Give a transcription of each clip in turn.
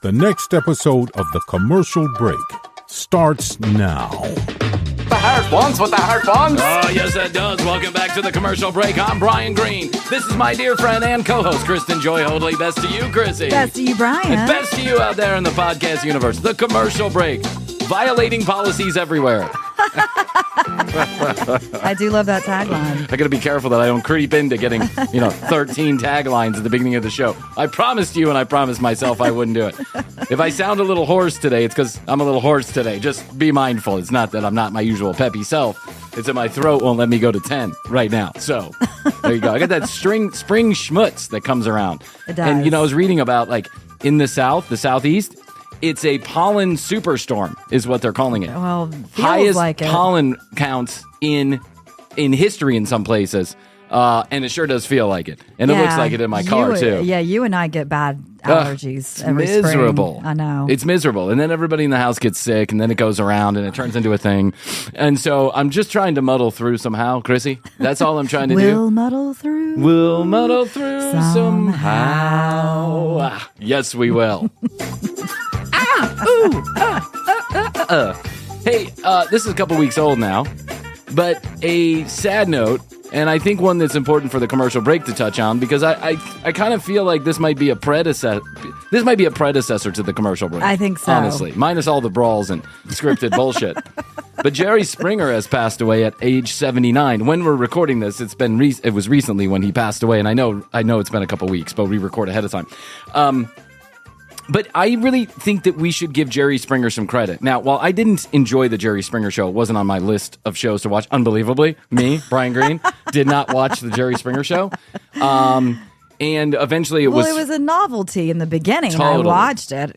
The next episode of The Commercial Break starts now. The heart wants what the heart wants. Oh, yes, it does. Welcome back to The Commercial Break. I'm Brian Green. This is my dear friend and co-host, Kristen Joy Hoadley. Best to you, Chrissy. Best to you, Brian. And best to you out there in the podcast universe. The Commercial Break. Violating policies everywhere. I do love that tagline. I got to be careful that I don't creep into getting, 13 taglines at the beginning of the show. I promised you and I promised myself I wouldn't do it. If I sound a little hoarse today, it's because I'm a little hoarse today. Just be mindful. It's not that I'm not my usual peppy self. It's that my throat won't let me go to 10 right now. So there you go. I got that spring schmutz that comes around. It does. And, I was reading about, in the South, the Southeast, it's a pollen superstorm is what they're calling it. Well, highest like it. pollen counts in history in some places, and it sure does feel like it. And it looks like it in my car too. Yeah, you and I get bad allergies every miserable. spring. I know. It's miserable. And then everybody in the house gets sick, and then it goes around, and it turns into a thing. And so I'm just trying to muddle through somehow, Chrissy. That's all I'm trying to do. We'll muddle through. We'll muddle through somehow. Yes, we will. Hey, this is a couple weeks old now, but a sad note, and I think one that's important for the commercial break to touch on, because I kind of feel like this might be a predecessor. This might be a predecessor to the commercial break. I think so. Honestly, minus all the brawls and scripted bullshit. But Jerry Springer has passed away at age 79. When we're recording this, it was recently when he passed away, and I know it's been a couple weeks, but we record ahead of time. But I really think that we should give Jerry Springer some credit. Now, while I didn't enjoy the Jerry Springer show, it wasn't on my list of shows to watch. Unbelievably, me, Brian Green, did not watch the Jerry Springer show. And eventually it was... Well, it was a novelty in the beginning. Totally. I watched it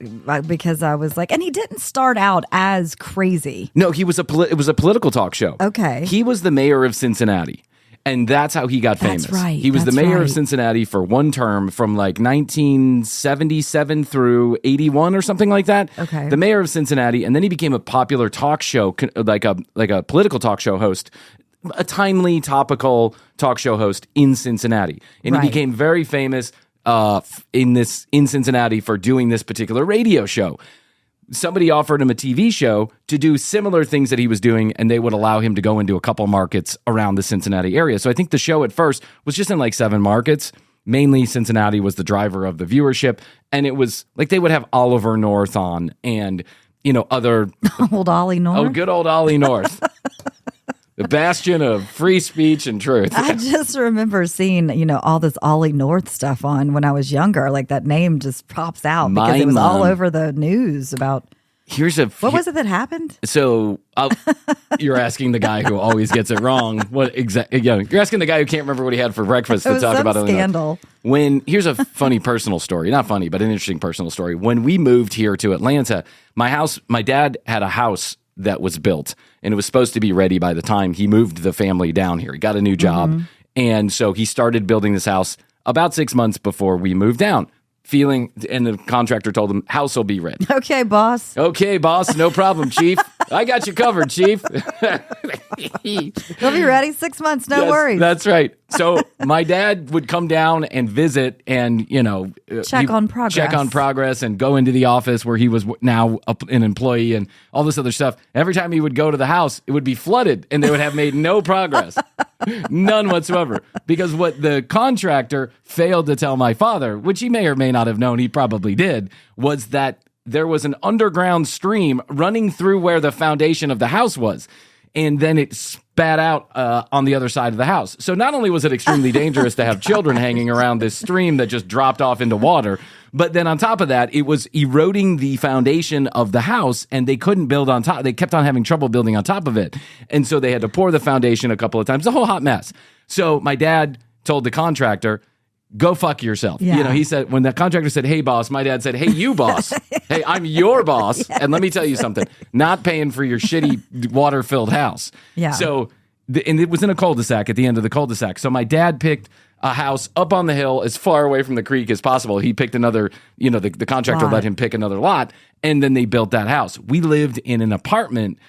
because I was like... And he didn't start out as crazy. No, it was a political talk show. Okay. He was the mayor of Cincinnati. And that's how he got famous. That's right. He was the mayor of Cincinnati for one term from 1977 through 81 or something like that. Okay. The mayor of Cincinnati, and then he became a popular talk show, like a political talk show host, a timely, topical talk show host in Cincinnati. And he became very famous in Cincinnati for doing this particular radio show. Somebody offered him a TV show to do similar things that he was doing, and they would allow him to go into a couple markets around the Cincinnati area. So I think the show at first was just in 7 markets. Mainly Cincinnati was the driver of the viewership, and it was they would have Oliver North on and, other... Old Ollie North? Oh, good old Ollie North. The bastion of free speech and truth. I just remember seeing, all this Ollie North stuff on when I was younger. That name just pops out because it was all over the news about... What was it that happened? So you're asking the guy who always gets it wrong. What exactly? You're asking the guy who can't remember what he had for breakfast to talk about it. Scandal. Here's a funny personal story. Not funny, but an interesting personal story. When we moved here to Atlanta, my dad had a house that was built, and it was supposed to be ready by the time he moved the family down here. He got a new job, and so he started building this house about 6 months before we moved down. And the contractor told him, house will be ready. Okay, boss. Okay, boss. No problem, chief. I got you covered, chief. They'll be ready 6 months. No worries. That's right. So my dad would come down and visit and, check on progress and go into the office where he was now an employee and all this other stuff. Every time he would go to the house, it would be flooded and they would have made no progress. None whatsoever. Because what the contractor failed to tell my father, which he may or may not have known, he probably did, was that there was an underground stream running through where the foundation of the house was. And then it spat out on the other side of the house. So not only was it extremely dangerous to have children hanging around this stream that just dropped off into water, but then on top of that, it was eroding the foundation of the house, and they couldn't build on top. They kept on having trouble building on top of it. And so they had to pour the foundation a couple of times. The whole hot mess. So my dad told the contractor, go fuck yourself. Yeah. He said, when the contractor said, hey, boss, my dad said, hey, you, boss. Hey, I'm your boss. Yes. And let me tell you something, not paying for your shitty water-filled house. Yeah. So, and it was in a cul-de-sac at the end of the cul-de-sac. So my dad picked a house up on the hill as far away from the creek as possible. He picked another, the contractor let him pick another lot, and then they built that house. We lived in an apartment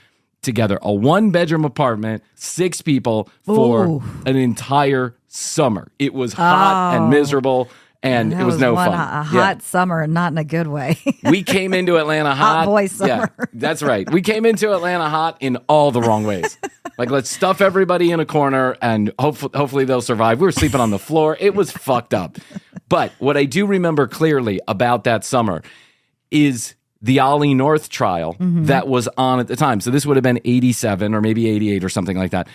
together, a 1-bedroom apartment, 6 people for an entire summer. It was hot and miserable, And that it was no fun. A hot summer, not in a good way. We came into Atlanta hot. Hot boy summer. Yeah, that's right. We came into Atlanta hot in all the wrong ways. Like, let's stuff everybody in a corner and hopefully they'll survive. We were sleeping on the floor. It was fucked up. But what I do remember clearly about that summer is the Ollie North trial that was on at the time. So this would have been 87 or maybe 88 or something like that.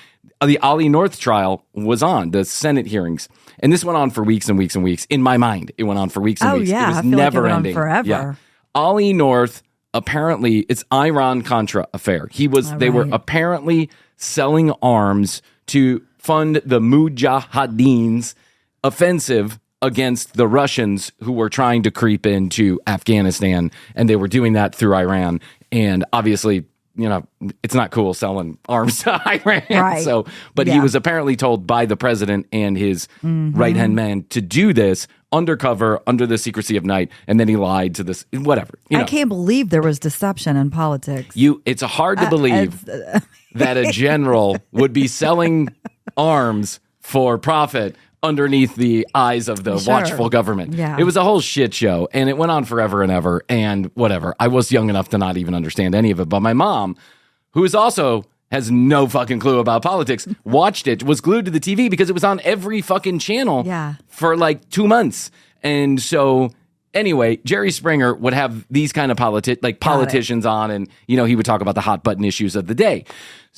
The Ollie North trial was on, the Senate hearings. And this went on for weeks and weeks and weeks. In my mind, it went on for weeks and weeks. Yeah, It was I feel never like it went ending. on forever. Yeah. Ollie North, apparently, it's Iran-Contra affair. They were apparently selling arms to fund the Mujahideen's offensive against the Russians who were trying to creep into Afghanistan, and they were doing that through Iran. And obviously, it's not cool selling arms to Iran. Right. But he was apparently told by the president and his right-hand man to do this undercover, under the secrecy of night, and then he lied to this, whatever. I can't believe there was deception in politics. It's hard to believe that a general would be selling arms for profit underneath the eyes of the watchful government. Yeah. It was a whole shit show, and it went on forever and ever, and whatever. I was young enough to not even understand any of it, but my mom, who is also has no fucking clue about politics, watched it, was glued to the TV because it was on every fucking channel for like 2 months. And so anyway, Jerry Springer would have these kind of politicians on, and he would talk about the hot button issues of the day.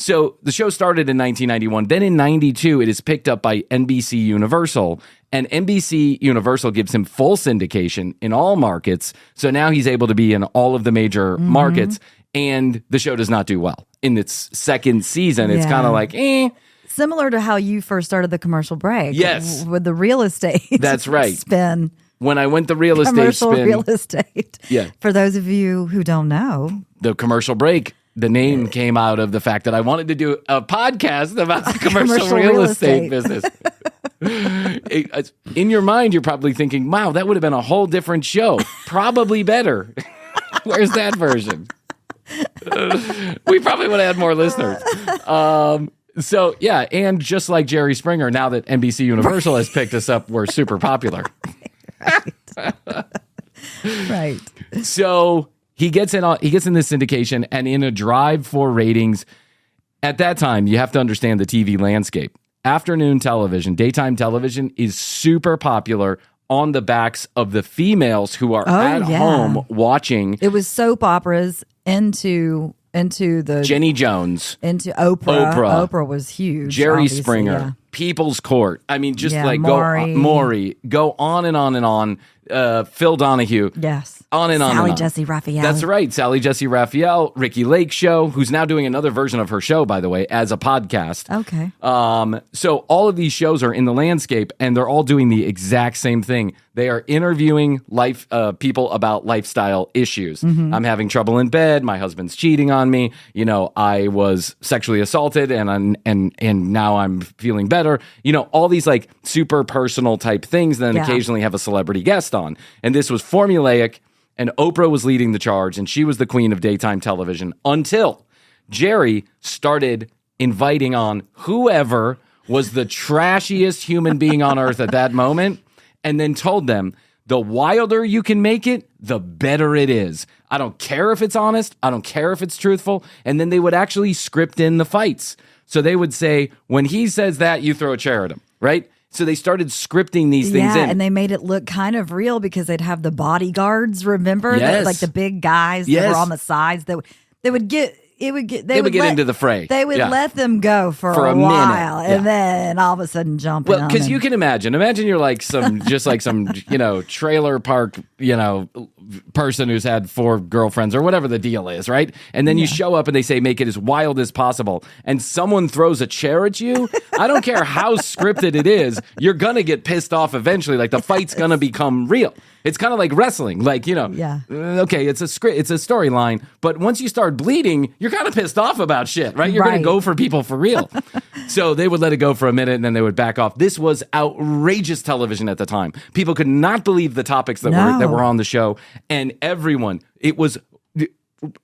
So the show started in 1991. Then in 92, it is picked up by NBC Universal, and NBC Universal gives him full syndication in all markets. So now he's able to be in all of the major markets, and the show does not do well. In its second season, it's kind of like, Similar to how you first started the commercial break. Yes. With the real estate. That's right. Spin. When I went the real estate Commercial spin. real estate. Yeah. For those of you who don't know. The commercial break. The name came out of the fact that I wanted to do a podcast about the commercial real estate business. In your mind, you're probably thinking, wow, that would have been a whole different show. Probably better. Where's that version? We probably would have had more listeners. So, yeah, and just like Jerry Springer, now that NBC Universal has picked us up, we're super popular. Right. So he gets in this syndication, and in a drive for ratings, at that time, you have to understand the TV landscape. Afternoon television, daytime television is super popular on the backs of the females who are at home watching. It was soap operas into the Jenny Jones, into Oprah. Oprah was huge. Jerry Springer, People's Court. I mean, just Maury, go on and on and on. Phil Donahue. Yes. On and on Sally and on. Jesse Raphael. That's right. Sally Jesse Raphael, Ricky Lake Show, who's now doing another version of her show, by the way, as a podcast. Okay. So all of these shows are in the landscape, and they're all doing the exact same thing. They are interviewing people about lifestyle issues. I'm having trouble in bed. My husband's cheating on me. I was sexually assaulted, and now I'm feeling better. All these like super personal type things. Then occasionally have a celebrity guest on, and this was formulaic. And Oprah was leading the charge, and she was the queen of daytime television until Jerry started inviting on whoever was the trashiest human being on earth at that moment, and then told them, the wilder you can make it, the better it is. I don't care if it's honest. I don't care if it's truthful. And then they would actually script in the fights. So they would say, when he says that, you throw a chair at him, right? So they started scripting these things in. And they made it look kind of real because they'd have the bodyguards, remember? Yes. Like the big guys that were on the sides. They would get into the fray. They would let them go for a while, and then all of a sudden jump in. Well, because you can imagine you're like some trailer park person who's had 4 girlfriends or whatever the deal is, right? And then you show up and they say make it as wild as possible, and someone throws a chair at you. I don't care how scripted it is, you're gonna get pissed off eventually. Like the fight's gonna become real. It's kind of like wrestling, okay, it's a script, it's a storyline, but once you start bleeding, you're kind of pissed off about shit, right? You're going to go for people for real. So they would let it go for a minute, and then they would back off. This was outrageous television at the time. People could not believe the topics that were on the show, and everyone, it was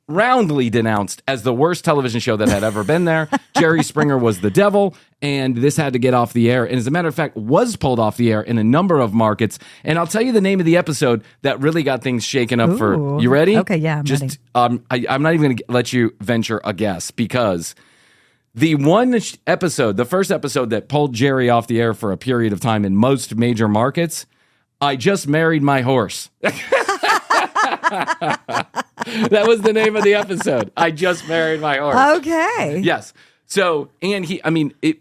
roundly denounced as the worst television show that had ever been there. Jerry Springer was the devil, and this had to get off the air. And as a matter of fact, was pulled off the air in a number of markets. And I'll tell you the name of the episode that really got things shaken up. For you ready? Okay, yeah, I'm ready. I'm not even going to let you venture a guess, because the first episode that pulled Jerry off the air for a period of time in most major markets, I Just Married My Horse. That was the name of the episode. I Just Married My Horse. Okay. Yes. So, and before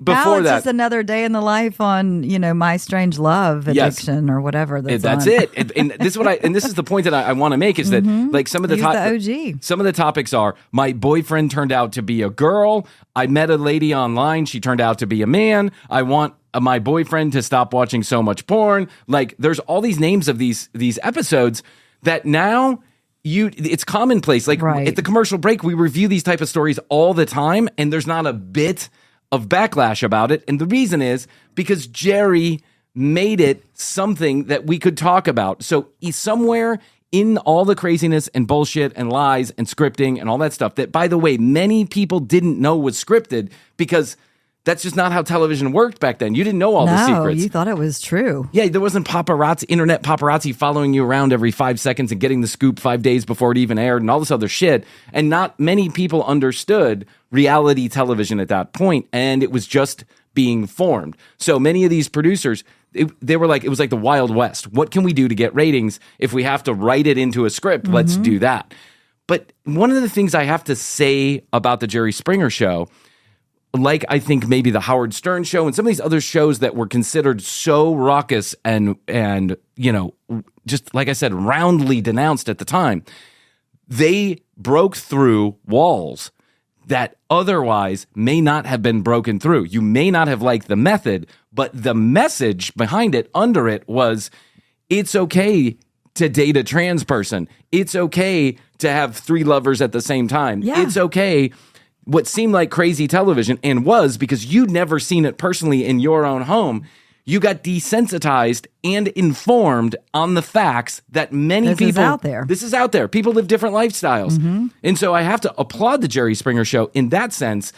now it's that, just another day in the life on, My Strange Love addiction or whatever. That's it. And this is the point that I want to make is that like some of the OG. Some of the topics are: my boyfriend turned out to be a girl. I met a lady online. She turned out to be a man. I want my boyfriend to stop watching so much porn. Like, there's all these names of these episodes that now it's commonplace. Like at the commercial break, we review these type of stories all the time, and there's not a bit of backlash about it. And the reason is because Jerry made it something that we could talk about. So he's somewhere in all the craziness and bullshit and lies and scripting and all that stuff that, by the way, many people didn't know was scripted, because that's just not how television worked back then. You didn't know all the secrets. No, you thought it was true. Yeah, there wasn't internet paparazzi following you around every 5 seconds and getting the scoop 5 days before it even aired and all this other shit. And not many people understood reality television at that point, and it was just being formed. So many of these producers, they were like, it was like the Wild West. What can we do to get ratings? If we have to write it into a script, let's do that. But one of the things I have to say about the Jerry Springer show, like I think maybe the Howard Stern show and some of these other shows that were considered so raucous and just like I said, roundly denounced at the time, they broke through walls that otherwise may not have been broken through. You may not have liked the method, but the message behind it, under it, was it's okay to date a trans person. It's okay to have 3 lovers at the same time. Yeah. It's okay. What seemed like crazy television, and was, because you'd never seen it personally in your own home, you got desensitized and informed on the facts that many people... This is out there. People live different lifestyles. And so I have to applaud the Jerry Springer show in that sense.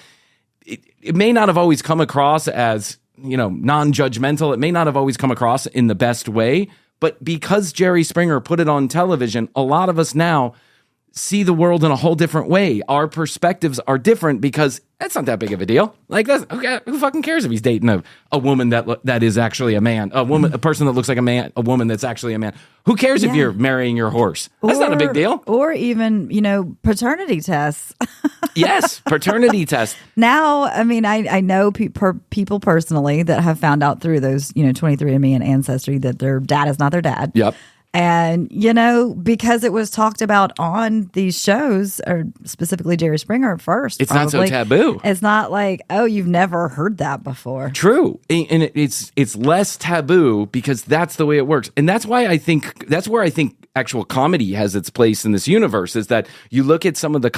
It may not have always come across as, non-judgmental. It may not have always come across in the best way. But because Jerry Springer put it on television, a lot of us now see the world in a whole different way. Our perspectives are different because that's not that big of a deal. Like, that's okay. Who fucking cares if he's dating a woman that is actually a man, a person that looks like a man, a woman that's actually a man? Who cares if you're marrying your horse? That's not a big deal. Or even, paternity tests. Yes, paternity tests. Now, I mean, I know people personally that have found out through those, 23andMe and Ancestry that their dad is not their dad. Yep. And, because it was talked about on these shows, or specifically Jerry Springer first. It's not so taboo. It's not like, oh, you've never heard that before. True. And it's less taboo because that's the way it works. And that's why that's where I think actual comedy has its place in this universe, is that you look at some of the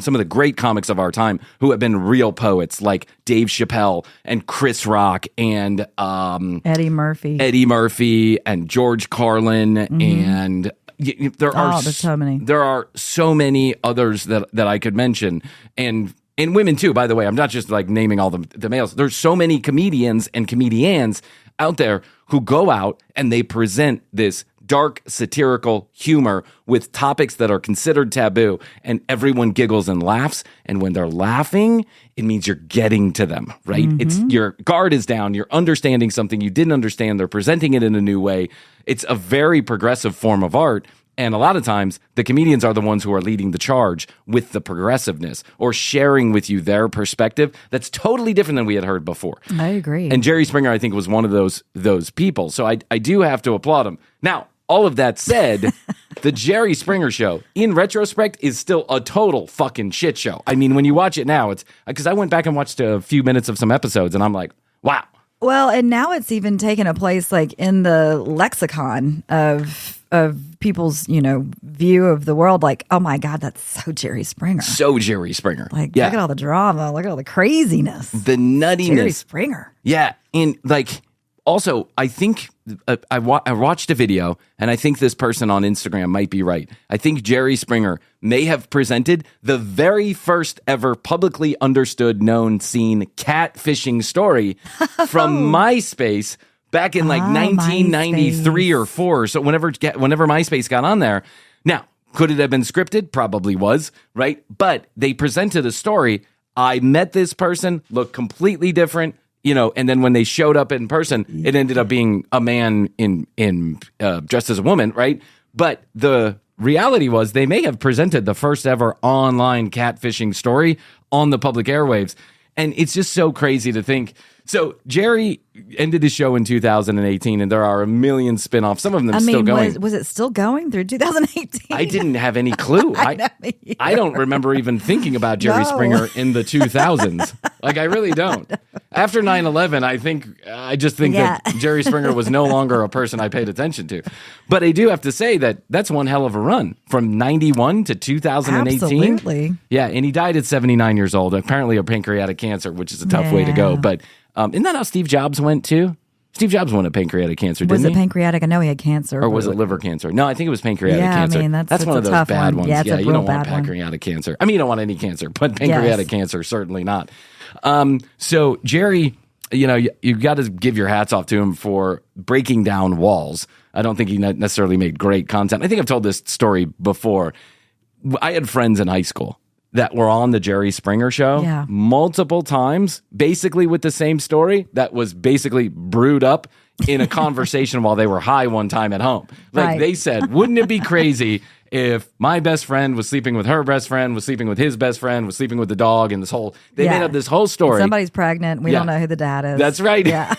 some of the great comics of our time who have been real poets, like Dave Chappelle and Chris Rock and Eddie Murphy and George Carlin. And there are so many. There are so many others that I could mention, and women too. By the way, I'm not just like naming all the males. There's so many comedians and comedians out there who go out and they present this dark satirical humor with topics that are considered taboo, and everyone giggles and laughs. And when they're laughing, it means you're getting to them, right? It's your guard is down. You're understanding something you didn't understand. They're presenting it in a new way. It's a very progressive form of art. And a lot of times, the comedians are the ones who are leading the charge with the progressiveness or sharing with you their perspective that's totally different than we had heard before. I agree. And Jerry Springer, I think, was one of those people. So I do have to applaud him. Now, all of that said, the Jerry Springer show, in retrospect, is still a total fucking shit show. I mean, when you watch it now, it's because I went back and watched a few minutes of some episodes, and I'm like, wow. Well, and now it's even taken a place like in the lexicon of people's, view of the world. Like, oh my God, that's so Jerry Springer. So Jerry Springer. Like, look at all the drama. Look at all the craziness. The nuttiness. Jerry Springer. Yeah. And like, Also, I think I watched a video, and I think this person on Instagram might be right. I think Jerry Springer may have presented the very first ever publicly understood, known, seen catfishing story from MySpace back in 1993 MySpace. or 4. So whenever MySpace got on there. Now, could it have been scripted? Probably was, right? But they presented a story. I met this person, looked completely different. And then when they showed up in person, it ended up being a man in dressed as a woman, right? But the reality was they may have presented the first ever online catfishing story on the public airwaves. And it's just so crazy to think. So Jerry ended his show in 2018, and there are a million spinoffs. Some of them still going. Was it still going through 2018? I didn't have any clue. I don't remember even thinking about Jerry Springer in the 2000s. I really don't. After 9/11, I just think that Jerry Springer was no longer a person I paid attention to. But I do have to say that that's one hell of a run from 91 to 2018. Absolutely. Yeah, and he died at 79 years old, apparently of pancreatic cancer, which is a tough way to go. But isn't that how Steve Jobs went too? Steve Jobs won a pancreatic cancer, didn't he? Was it pancreatic? I know he had cancer. Or was it liver cancer? No, I think it was pancreatic cancer. I mean, that's one of those bad ones. Yeah, you don't want pancreatic cancer. I mean, you don't want any cancer, but pancreatic cancer, certainly not. So Jerry, you got to give your hats off to him for breaking down walls. I don't think he necessarily made great content. I think I've told this story before. I had friends in high school that were on the Jerry Springer show multiple times, basically with the same story that was basically brewed up in a conversation while they were high one time at home. They said, wouldn't it be crazy if my best friend was sleeping with her best friend, was sleeping with his best friend, was sleeping with the dog, and they made up this whole story. Somebody's pregnant. We don't know who the dad is. That's right. Yeah.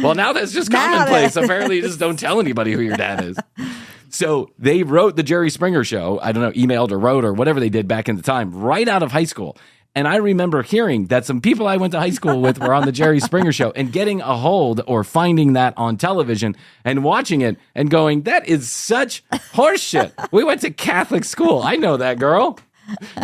Well, now that's just commonplace. Apparently, you just don't tell anybody who your dad is. So they wrote the Jerry Springer show, I don't know, emailed or wrote or whatever they did back in the time, right out of high school. And I remember hearing that some people I went to high school with were on the Jerry Springer show and getting a hold or finding that on television and watching it and going, that is such horseshit. We went to Catholic school. I know that girl.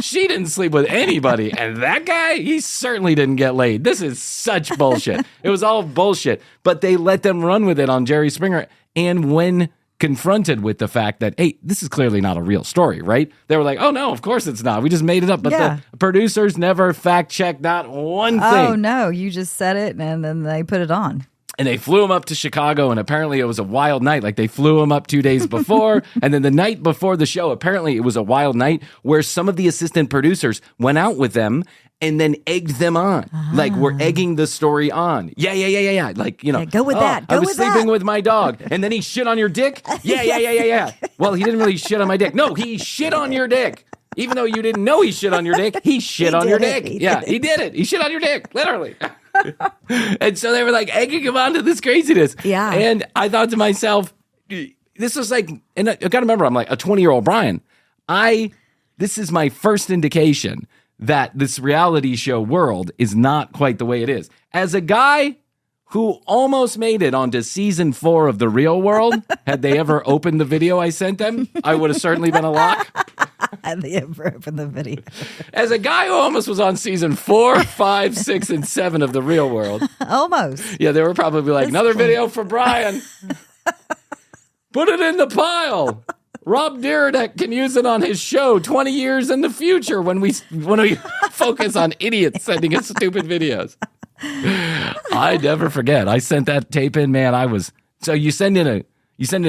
She didn't sleep with anybody. And that guy, he certainly didn't get laid. This is such bullshit. It was all bullshit. But they let them run with it on Jerry Springer. And when confronted with the fact that, hey, this is clearly not a real story, right? They were like, oh, no, of course it's not. We just made it up. But the producers never fact-checked not one thing. Oh, no, you just said it, and then they put it on. And they flew him up to Chicago, and apparently it was a wild night. They flew him up 2 days before, and then the night before the show, apparently it was a wild night where some of the assistant producers went out with them and then egged them on. We're egging the story on. Yeah. Go with that. Go I was with sleeping that. with my dog, and then he shit on your dick? Yeah. Well, he didn't really shit on my dick. No, he shit on your dick. Even though you didn't know he shit on your dick, he shit on your dick. He did it. He shit on your dick, literally. And so they were egging him on to this craziness. Yeah. And I thought to myself, this was and I got to remember, I'm a 20-year-old Brian. This is my first indication that this reality show world is not quite the way it is. As a guy who almost made it onto season 4 of The Real World, had they ever opened the video I sent them, I would have certainly been a lock. Had they ever opened the video? As a guy who almost was on season 4, 5, 6, and 7 of The Real World. Almost. Yeah, they were probably another video for Brian. Put it in the pile. Rob Dyrdek can use it on his show 20 years in the future when we focus on idiots sending us stupid videos. I never forget. I sent that tape in, man. So you send in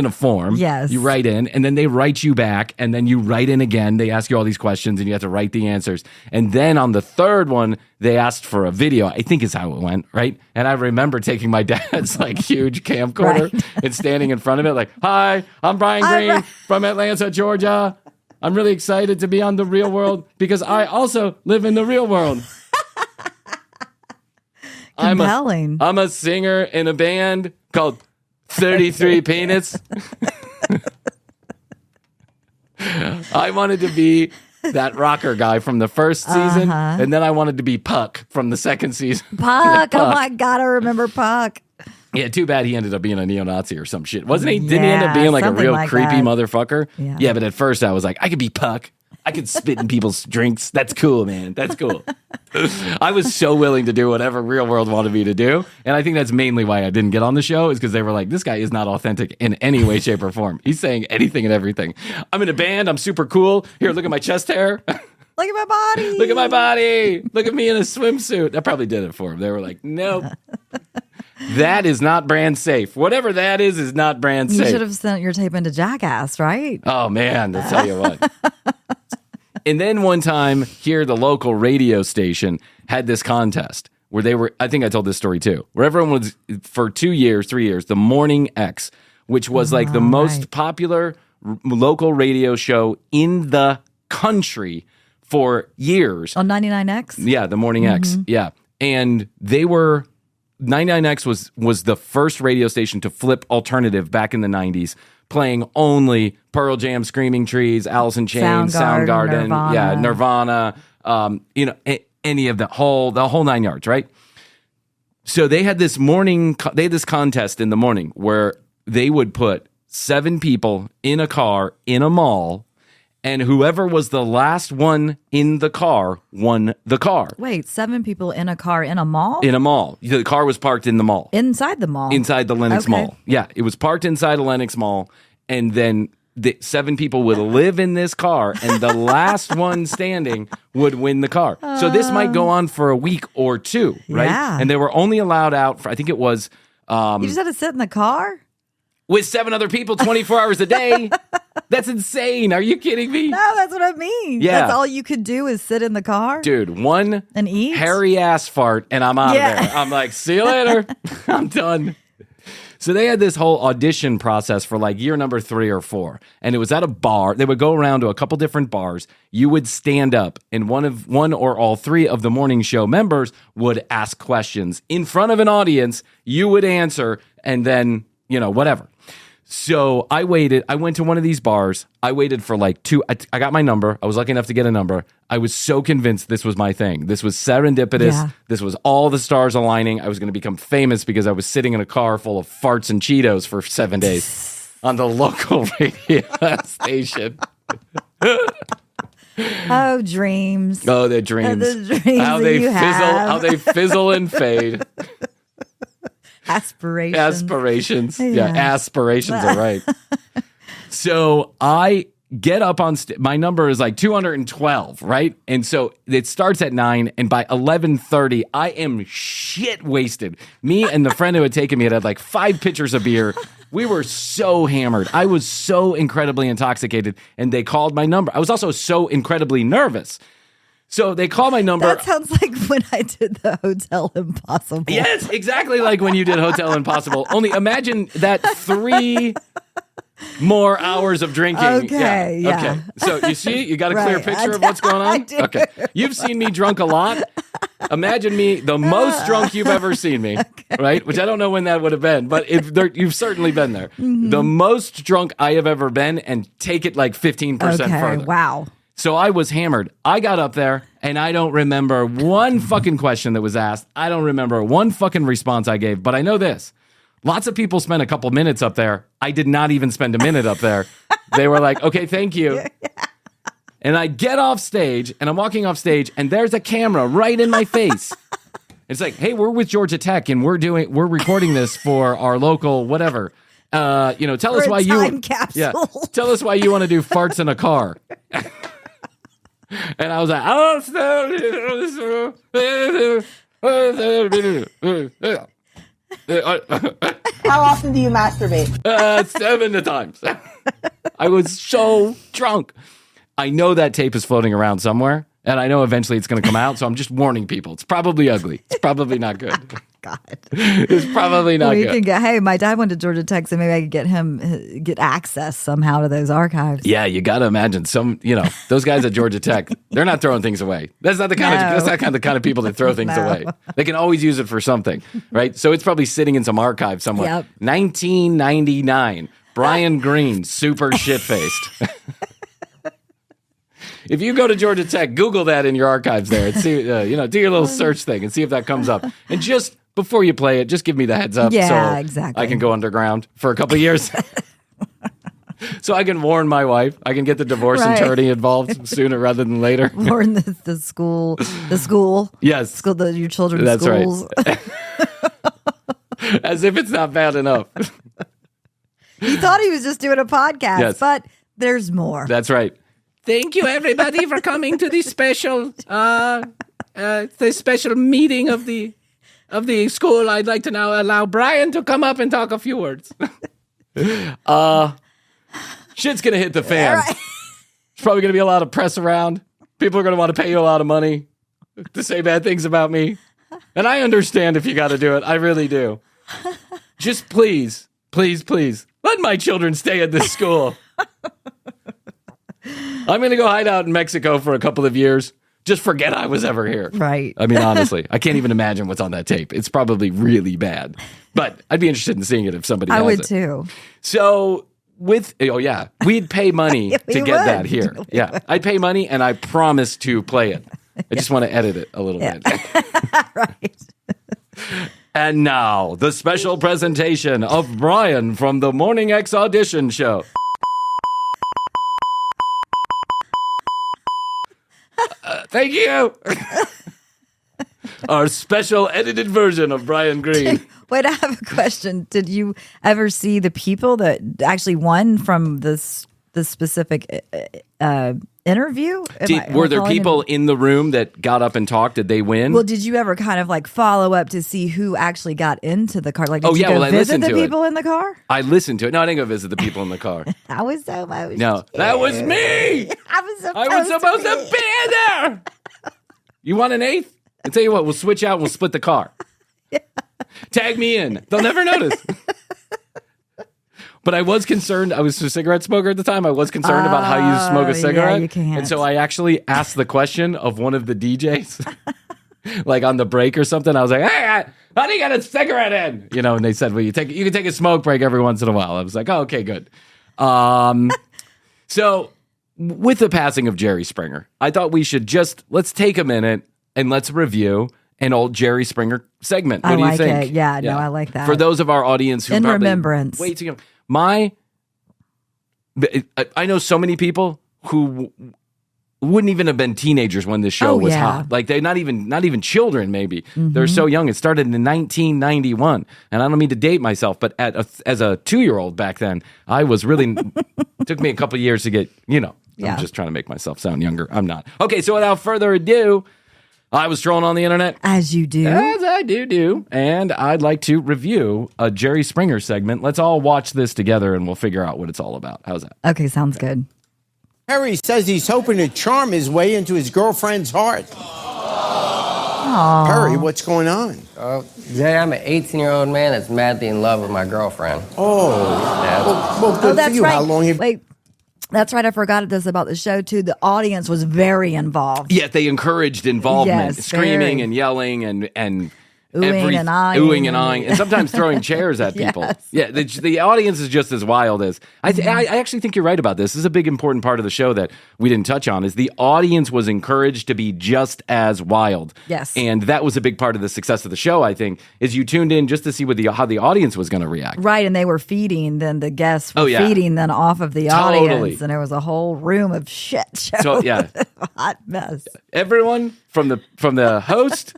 a form. Yes. You write in, and then they write you back, and then you write in again. They ask you all these questions, and you have to write the answers. And then on the third one, they asked for a video, I think is how it went, right? And I remember taking my dad's huge camcorder and standing in front of it hi, I'm Brian Green from Atlanta, Georgia. I'm really excited to be on The Real World because I also live in the real world. Compelling. I'm a singer in a band called 33 Peanuts. I wanted to be that rocker guy from the first season, and then I wanted to be Puck from the second season. Puck. Oh my God, I remember Puck. Yeah, too bad he ended up being a neo-Nazi or some shit. Wasn't he? Didn't he end up being a real creepy motherfucker? Yeah. Yeah, but at first I was I could be Puck. I could spit in people's drinks. That's cool, man. That's cool. I was so willing to do whatever real world wanted me to do. And I think that's mainly why I didn't get on the show, is because they were like, this guy is not authentic in any way, shape, or form. He's saying anything and everything. I'm in a band. I'm super cool. Here, look at my chest hair. Look at my body. Look at my body. Look at me in a swimsuit. That probably did it for him. They were like, nope. That is not brand safe. Whatever that is not brand safe. You should have sent your tape into Jackass, right? Oh, man. I'll tell you what. And then one time here, the local radio station had this contest where they were, I think I told this story too, where everyone was, for 3 years, the Morning X, which was like the most popular local radio show in the country for years. On 99X? Yeah, the Morning X. Yeah. And they were, 99X was the first radio station to flip alternative back in the 90s, playing only Pearl Jam, Screaming Trees, Alice in Chains, Soundgarden, Nirvana, any of the whole 9 yards, right? So they had this contest in the morning where they would put 7 people in a car in a mall, and whoever was the last one in the car won the car. Wait, 7 people in a car in a mall? In a mall. The car was parked in the mall. Inside the mall? Inside the Lenox Mall. Yeah, it was parked inside a Lenox Mall, and then the 7 people would live in this car, and the last one standing would win the car. So this might go on for a week or 2, right? Yeah. And they were only allowed out for, I think it was... you just had to sit in the car? With 7 other people 24 hours a day. That's insane. Are you kidding me? No, that's what I mean. Yeah. That's all you could do is sit in the car? Dude, one and eat? hairy ass fart, and I'm out of there. I'm like, see you later. I'm done. So they had this whole audition process for like year number 3 or 4. And it was at a bar. They would go around to a couple different bars. You would stand up, and one or all 3 of the morning show members would ask questions in front of an audience. You would answer, and then, whatever. So I waited. I went to one of these bars. I waited for like 2. I got my number. I was lucky enough to get a number. I was so convinced this was my thing. This was serendipitous. Yeah. This was all the stars aligning. I was going to become famous because I was sitting in a car full of farts and Cheetos for 7 days on the local radio station. Oh, dreams. Oh, the dreams. The dreams how that they you fizzle. have. How they fizzle and fade. Aspirations. Yeah, aspirations are right. So I get up on my number is like 212, right? And so it starts at 9, and by 11:30, I am shit wasted. Me and the friend who had taken me had like 5 pitchers of beer. We were so hammered. I was so incredibly intoxicated, and they called my number. I was also so incredibly nervous. So they call my number. That sounds like when I did the Hotel Impossible. Yes, exactly like when you did Hotel Impossible. Only imagine that 3 more hours of drinking. Okay. Okay. So you see, you got a clear Right. picture of what's going on? I do. Okay. You've seen me drunk a lot. Imagine me the most drunk you've ever seen me, right? Which I don't know when that would have been, but you've certainly been there. Mm-hmm. The most drunk I have ever been, and take it like 15% further. Wow. So I was hammered. I got up there, and I don't remember one fucking question that was asked. I don't remember one fucking response I gave. But I know this. Lots of people spent a couple minutes up there. I did not even spend a minute up there. They were like, okay, thank you. And I get off stage, and I'm walking off stage, and there's a camera right in my face. It's like, hey, we're with Georgia Tech, and we're recording this for our local whatever. Tell us why tell us why you want to do farts in a car. And I was like, how often do you masturbate? 7 times. I was so drunk. I know that tape is floating around somewhere, and I know eventually it's going to come out, so I'm just warning people. It's probably ugly. It's probably not good. God. It's probably not good. Hey, my dad went to Georgia Tech, so maybe I could get access somehow to those archives. Yeah, you got to imagine those guys at Georgia Tech, they're not throwing things away. That's not the kind of people that throw things away. They can always use it for something, right? So it's probably sitting in some archive somewhere. Yep. 1999, Brian Green, super shit-faced. If you go to Georgia Tech, Google that in your archives there and see, do your little search thing and see if that comes up. And just before you play it, just give me the heads up exactly. I can go underground for a couple of years. So I can warn my wife. I can get the divorce attorney involved sooner rather than later. Warn the school. Yes. Your children's That's schools. Right. As if it's not bad enough. He thought he was just doing a podcast, but there's more. That's right. Thank you, everybody, for coming to the special meeting of the school. I'd like to now allow Brian to come up and talk a few words. Shit's gonna hit the fan. Right. There's probably gonna be a lot of press around. People are gonna want to pay you a lot of money to say bad things about me, and I understand if you got to do it. I really do. Just please, let my children stay at this school. I'm going to go hide out in Mexico for a couple of years. Just forget I was ever here. Right. I mean, honestly, I can't even imagine what's on that tape. It's probably really bad. But I'd be interested in seeing it if somebody has it. I would too. So we'd pay money to get that here. Yeah, I'd pay money and I promise to play it. I just want to edit it a little bit. Right. And now, the special presentation of Brian from the Morning X Audition Show. Thank you. Our special edited version of Brian Green. Wait, I have a question. Did you ever see the people that actually won from this specific interview? Were there people in the room that got up and talked? Did they win? Well, did you ever kind of like follow up to see who actually got into the car? Like, did you go visit the people in the car? I listened to it. No, I didn't go visit the people in the car. I was so emotional. No, that was me. I was supposed to be there. You want an eighth? I'll tell you what, we'll switch out and we'll split the car. Yeah. Tag me in. They'll never notice. But I was concerned. I was a cigarette smoker at the time. I was concerned about how you smoke a cigarette. Yeah, you can't. And so I actually asked the question of one of the DJs, like on the break or something. I was like, hey, how do you get a cigarette in? You know, and they said, well, you can take a smoke break every once in a while. I was like, oh, okay, good. So with the passing of Jerry Springer, I thought we should let's take a minute and let's review an old Jerry Springer segment. What do you think? It. Yeah, no, I like that. For those of our audience who in probably remembrance. Way too young. I know so many people who wouldn't even have been teenagers when this show was hot. Like they're not even children. Maybe they're so young. It started in 1991, and I don't mean to date myself, but as a 2-year-old back then, I was really. It took me a couple of years to get. I'm just trying to make myself sound younger. I'm not. Okay, so without further ado. I was trolling on the internet. As you do. As I do. And I'd like to review a Jerry Springer segment. Let's all watch this together and we'll figure out what it's all about. How's that? Okay, sounds good. Harry says he's hoping to charm his way into his girlfriend's heart. Aww. Harry, what's going on? Jay, I'm an 18-year-old man that's madly in love with my girlfriend. Well, good that's for you. Right. How long have Wait. That's right. I forgot this about the show, too. The audience was very involved. Yeah, they encouraged involvement, Yes, screaming very. and yelling and Oohing and eyeing. oohing and eyeing, and sometimes throwing chairs at people. Yes. Yeah, the audience is just as wild as I actually think you're right about this. This is a big important part of the show that we didn't touch on. Is the audience was encouraged to be just as wild. Yes, and that was a big part of the success of the show. I think is you tuned in just to see how the audience was going to react. Right, and they were feeding. Then the guests were feeding then off of the audience, and there was a whole room of shit show. So yeah, hot mess. Everyone from the host.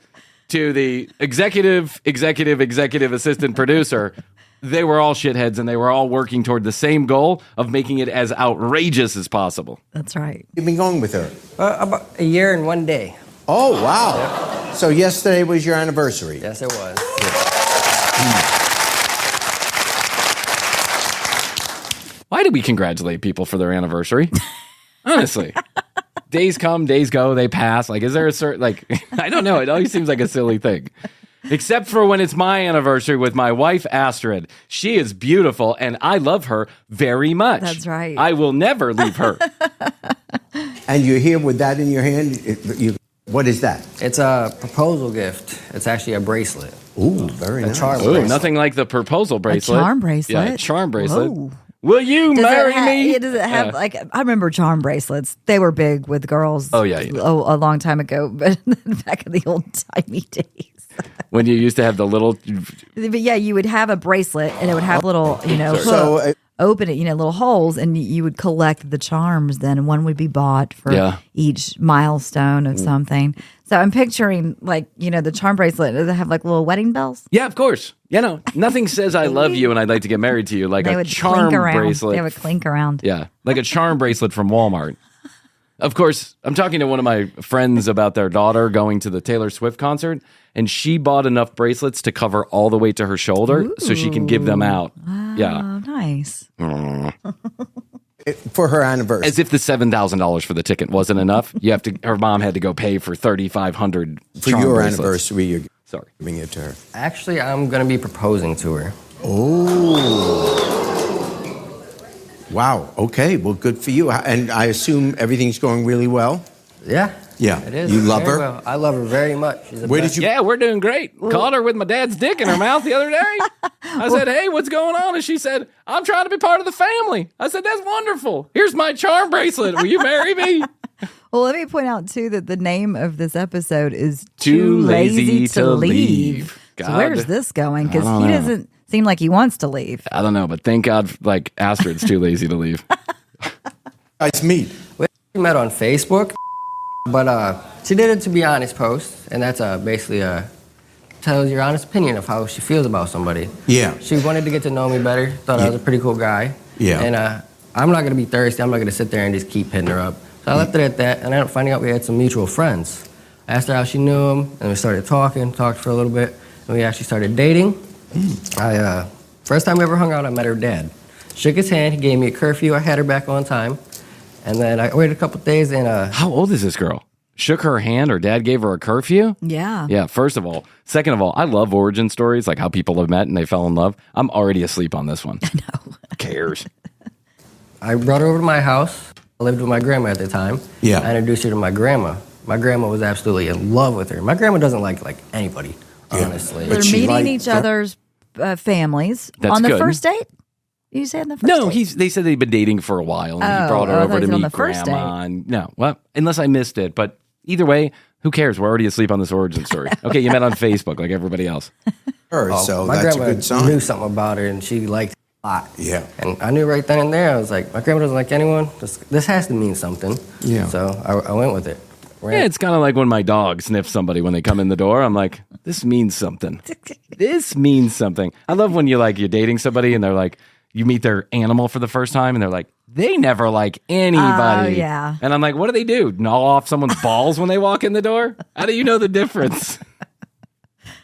To the executive assistant producer, they were all shitheads and they were all working toward the same goal of making it as outrageous as possible. That's right. you been going with her? About a year and 1 day. Oh, wow. Yep. So yesterday was your anniversary? Yes, it was. Why do we congratulate people for their anniversary? Honestly. Days come, days go, they pass. Like, is there a certain, I don't know. It always seems like a silly thing. Except for when it's my anniversary with my wife, Astrid. She is beautiful, and I love her very much. That's right. I will never leave her. And you're here with that in your hand? What is that? It's a proposal gift. It's actually a bracelet. Ooh, very nice. A charm Ooh, bracelet. nothing like the proposal bracelet. A charm bracelet? Yeah, a charm bracelet. Whoa. Will you marry me? Yeah, does it have I remember charm bracelets. They were big with girls. Oh, yeah. A long time ago, but back in the old timey days. When you used to have the little... But yeah, you would have a bracelet and it would have little, hook. So open it, little holes, and you would collect the charms. Then one would be bought for each milestone of something. So I'm picturing the charm bracelet. Does it have like little wedding bells? Yeah, of course. Nothing says I love you and I'd like to get married to you like a charm bracelet. They would clink around. Yeah, like a charm bracelet from Walmart. Of course, I'm talking to one of my friends about their daughter going to the Taylor Swift concert, and she bought enough bracelets to cover all the way to her shoulder so she can give them out. Wow, yeah. Nice. For her anniversary. As if the $7,000 for the ticket wasn't enough. Her mom had to go pay for $3,500 for your anniversary. You're giving it to her. Actually, I'm going to be proposing to her. Oh. Wow. Okay. Well, good for you. And I assume everything's going really well? Yeah. Yeah. It is. You love her? Well. I love her very much. She's the Where best. did you? Yeah, we're doing great. Caught her with my dad's dick in her mouth the other day. I said, hey, what's going on? And she said, I'm trying to be part of the family. I said, that's wonderful. Here's my charm bracelet. Will you marry me? Well, let me point out, too, that the name of this episode is Too Lazy to Leave. So where's this going? Because he doesn't seem like he wants to leave. I don't know, but thank God, Astrid's too lazy to leave. It's me. We met on Facebook, but she did it to be honest post, and that's basically tells your honest opinion of how she feels about somebody. Yeah. She wanted to get to know me better, thought I was a pretty cool guy. Yeah. And I'm not going to be thirsty. I'm not going to sit there and just keep hitting her up. So I left it at that, and I ended up finding out we had some mutual friends. I asked her how she knew him, and we started talked for a little bit, and we actually started dating. First time we ever hung out, I met her dad. Shook his hand, he gave me a curfew, I had her back on time, and then I waited a couple days, and How old is this girl? Shook her hand, her dad gave her a curfew? Yeah. Yeah, first of all. Second of all, I love origin stories, like how people have met and they fell in love. I'm already asleep on this one. I know. Who cares? I brought her over to my house. I lived with my grandma at the time. Yeah. I introduced her to my grandma. My grandma was absolutely in love with her. My grandma doesn't like anybody, honestly. They're meeting each other's families That's on the good. first date? You said on the first No, date? they said they'd been dating for a while, and he brought her over to on meet the first grandma. date. And, no, well, unless I missed it. But either way, who cares? We're already asleep on this origin story. Okay, you met on Facebook like everybody else. So my that's a grandma good sign. knew something about her, and she liked it a lot. Yeah. And I knew right then and there, I was like, my grandma doesn't like anyone. This has to mean something. Yeah. So I went with it. Yeah, it's kind of like when my dog sniffs somebody when they come in the door. I'm like, this means something. This means something. I love when you're dating somebody and they're like, you meet their animal for the first time and they're like, they never like anybody. Oh, yeah. And I'm like, what do? Gnaw off someone's balls when they walk in the door? How do you know the difference?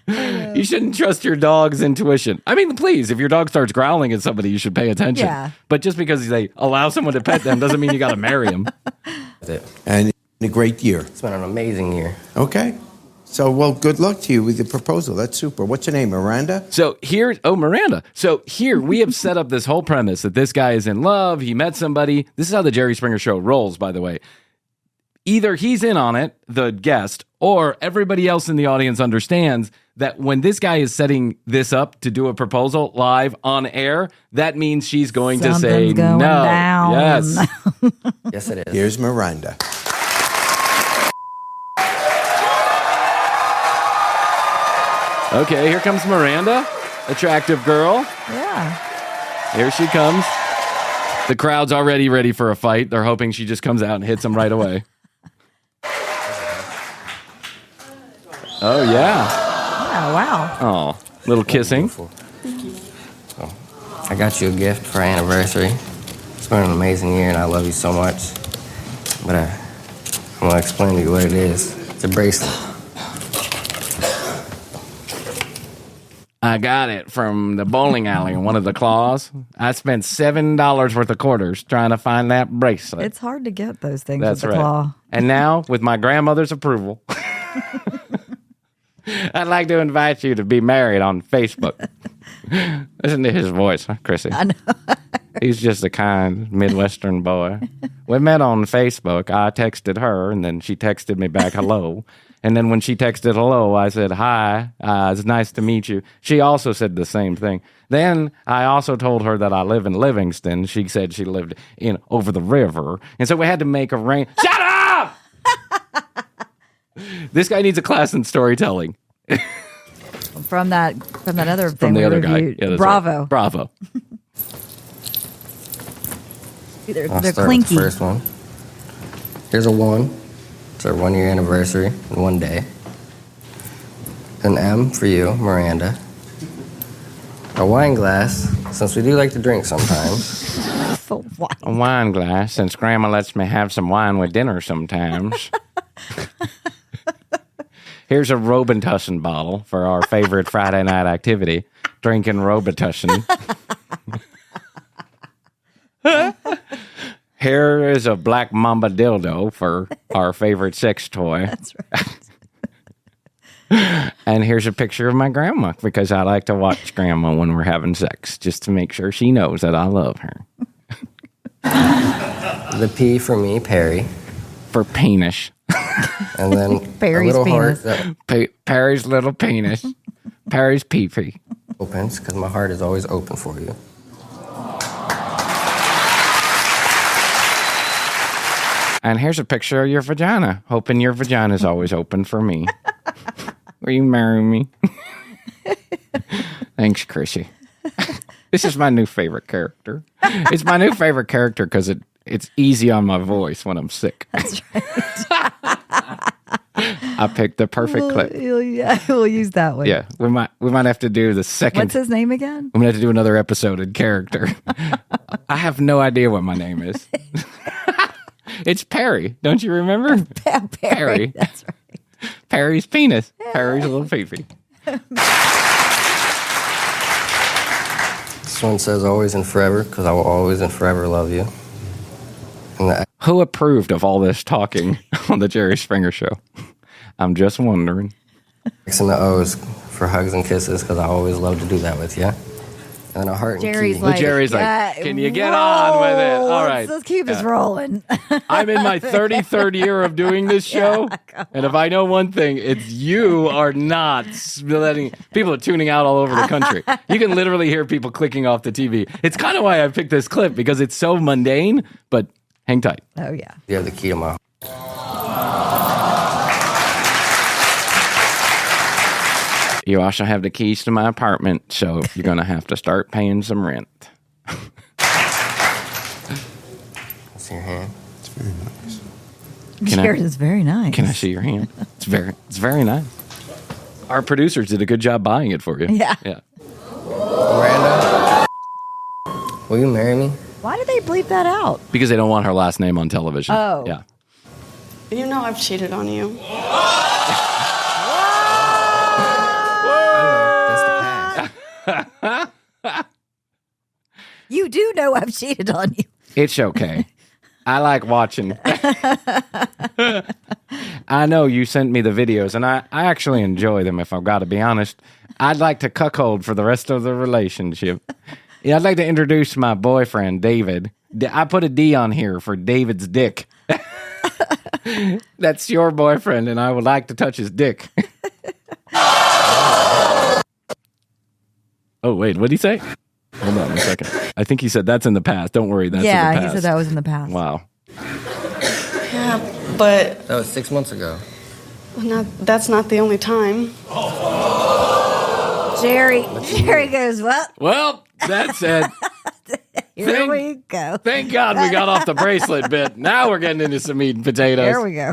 You shouldn't trust your dog's intuition. I mean, please, if your dog starts growling at somebody, you should pay attention. Yeah. But just because they allow someone to pet them doesn't mean you got to marry them. And a great year. It's been an amazing year. Okay. So, well, good luck to you with the proposal. That's super. What's your name, Miranda? So Miranda. So here we have set up this whole premise that this guy is in love. He met somebody. This is how the Jerry Springer show rolls, by the way. Either he's in on it, the guest, or everybody else in the audience understands that when this guy is setting this up to do a proposal live on air, that means she's going to say Something's going no. down. Yes. Yes, it is. Here's Miranda. Okay, here comes Miranda, attractive girl. Yeah. Here she comes. The crowd's already ready for a fight. They're hoping she just comes out and hits him right away. Oh, yeah. Oh, wow. Oh, little kissing. So, I got you a gift for our anniversary. It's been an amazing year, and I love you so much. But I'm going to explain to you what it is. It's a bracelet. I got it from the bowling alley in one of the claws. I spent $7 worth of quarters trying to find that bracelet. It's hard to get those things That's with the right. claw. And now, with my grandmother's approval, I'd like to invite you to be married on Facebook. Listen to his voice, huh, Chrissy. I know. He's just a kind Midwestern boy. We met on Facebook. I texted her, and then she texted me back, hello. And then when she texted hello, I said, hi, it's nice to meet you. She also said the same thing. Then I also told her that I live in Livingston. She said she lived over the river. And so we had to make a Shut up! This guy needs a class in storytelling. From that other thing From the we other guy. reviewed. Yeah, that's Bravo. right. Bravo. They're start clinky. with the first one. Here's a 1. It's our 1-year anniversary in one day. An M for you, Miranda. A wine glass, since we do like to drink sometimes. A wine glass, since Grandma lets me have some wine with dinner sometimes. Here's a Robitussin bottle for our favorite Friday night activity, drinking Robitussin. Here is a black mamba dildo for our favorite sex toy. That's right. And here's a picture of my grandma, because I like to watch Grandma when we're having sex, just to make sure she knows that I love her. The P for me, Perry. For penis. And then Perry's a little penis. heart that Perry's little penis. Perry's pee-pee. opens, because my heart is always open for you. And here's a picture of your vagina, hoping your vagina's always open for me. Will you marry me? Thanks, Chrissy. This is my new favorite character. It's my new favorite character because it's easy on my voice when I'm sick. That's right. I picked the perfect clip. Yeah, we'll use that one. Yeah, we might have to do the second. What's his name again? I'm gonna have to do another episode in character. I have no idea what my name is. It's Perry. Don't you remember? Perry. That's right. Perry's penis. Yeah. Perry's little pee-pee. This one says always and forever, because I will always and forever love you. And who approved of all this talking on the Jerry Springer Show? I'm just wondering. X and the O's for hugs and kisses, because I always love to do that with you. And then a heart and Jerry's key. like, Jerry's like, can you get on with it? All right. Let's keep this rolling. I'm in my 33rd year of doing this show. And if I know one thing, it's you are not letting people are tuning out all over the country. You can literally hear people clicking off the TV. It's kind of why I picked this clip, because it's so mundane, but hang tight. Oh, yeah. You have the key to my heart. You also have the keys to my apartment, so you're going to have to start paying some rent. See your hand? It's very nice. Jared is very nice. Can I see your hand? It's very nice. Our producers did a good job buying it for you. Yeah. Miranda, will you marry me? Why did they bleep that out? Because they don't want her last name on television. Oh. Yeah. You know I've cheated on you. You do know I've cheated on you. It's okay. I like watching. I know you sent me the videos, and I actually enjoy them, if I've got to be honest. I'd like to cuckold for the rest of the relationship. Yeah, I'd like to introduce my boyfriend, David. I put a D on here for David's dick. That's your boyfriend, and I would like to touch his dick. Oh, wait, what did he say? Hold on a second. I think he said that's in the past. Don't worry, that's in the past. Yeah, he said that was in the past. Wow. Yeah, but That was 6 months ago. that's not the only time. Jerry goes, what? Well, that said, Here we go. thank God we got off the bracelet bit. Now we're getting into some meat and potatoes. There we go.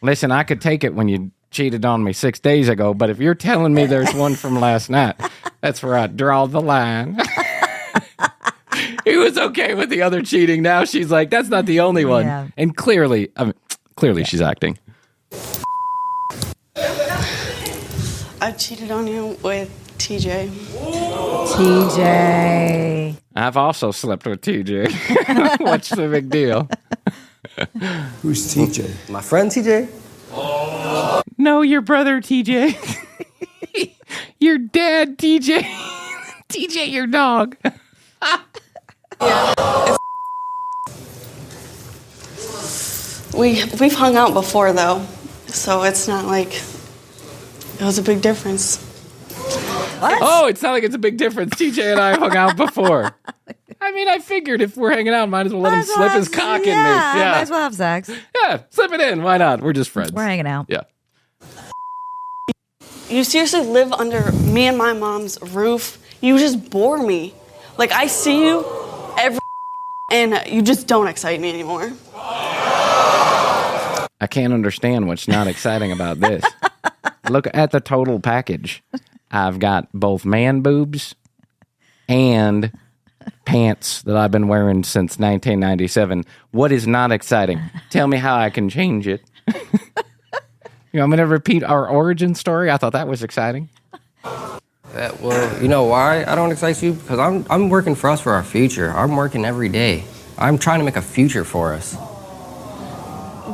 Listen, I could take it when you cheated on me 6 days ago, but if you're telling me there's one from last night, that's where I draw the line. He was okay with the other cheating. Now she's like, that's not the only one. Yeah. And clearly she's acting. I cheated on you with TJ. TJ. I've also slept with TJ. What's the big deal? Who's TJ? My friend TJ? No, your brother TJ. Your dad TJ. TJ, your dog. We've hung out before though, so it's not like it was a big difference. What? Oh, it's not like it's a big difference. TJ and I hung out before. I mean, I figured if we're hanging out, might as well let him slip his cock in me. Yeah, might as well have sex. Yeah, slip it in. Why not? We're just friends. We're hanging out. Yeah. You seriously live under me and my mom's roof. You just bore me. Like I see you every and you just don't excite me anymore. I can't understand what's not exciting about this. Look at the total package. I've got both man boobs and pants that I've been wearing since 1997. What is not exciting? Tell me how I can change it. I'm going to repeat our origin story. I thought that was exciting. Well, you know why I don't excite you? Because I'm working for us for our future. I'm working every day. I'm trying to make a future for us.